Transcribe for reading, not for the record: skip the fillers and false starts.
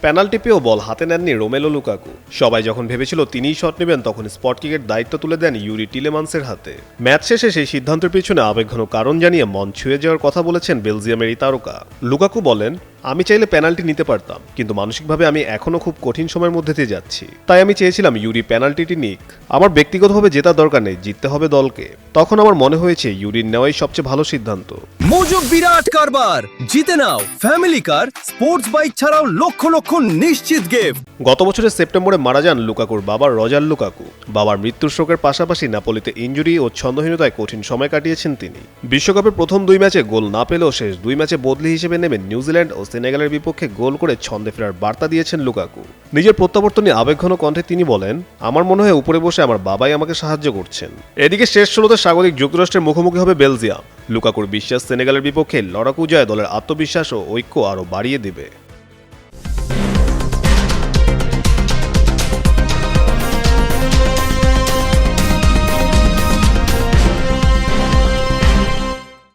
Penalty পেয়েও বল হাতে নেননি রোমেলো লুকাকু। সবাই যখন ভেবেছিল তিনিই শট নেবেন, তখন স্পট কিকের দায়িত্ব তুলে দেন ইউরি টিলেমান্সের হাতে। ম্যাচ শেষে সেই সিদ্ধান্তের পিছনে আবেগঘন কারণ জানিয়ে মন ছুঁয়ে যাওয়ার কথা বলেছেন বেলজিয়ামের এই তারকা। লুকাকু বলেন, আমি চাইলে পেনাল্টি নিতে পারতাম, কিন্তু মানসিকভাবে আমি এখনো খুব কঠিন সময়ের মধ্যে দিয়ে যাচ্ছি। তাই আমি চেয়েছিলাম ইউরি পেনাল্টিটি নিক। আমার ব্যক্তিগতভাবে জেতার দরকার নেই, জিততে হবে দলকে। তখন আমার মনে হয়েছে ইউরির নেওয়াই সবচেয়ে ভালো সিদ্ধান্ত। মোজো বিরাট কারবার, জিতে নাও ফ্যামিলি কার, স্পোর্টস বাইক ছাড়াও লক্ষ লক্ষ নিশ্চিত গিফট। গত বছরের সেপ্টেম্বরে মারা যান লুকাকুর বাবা রজার লুকাকু। বাবার মৃত্যুর শোকের পাশাপাশি নাপোলিতে ইনজুরি ও ছন্দহীনতায় কঠিন সময় কাটিয়েছেন তিনি। বিশ্বকাপের প্রথম 2 ম্যাচে গোল না পেলেও শেষ 2 ম্যাচে বদলি হিসেবে নেমে নিউজিল্যান্ড ও সেনেগালের বিপক্ষে গোল করে ছন্দে ফেরার বার্তা দিয়েছেন লুকাকু। নিজের প্রত্যাবর্তনে আবেগঘন কণ্ঠে তিনি বলেন, আমার মনে হয় উপরে বসে আমার বাবাই আমাকে সাহায্য করছেন। এদিকে শেষ 16তে স্বাগতিক যুক্তরাষ্ট্রের মুখোমুখি হবে বেলজিয়াম। লুকাকুর বিশ্বাস সেনেগালের বিপক্ষে লড়াকু জয় দলের আত্মবিশ্বাস ও ঐক্য আরও বাড়িয়ে দেবে।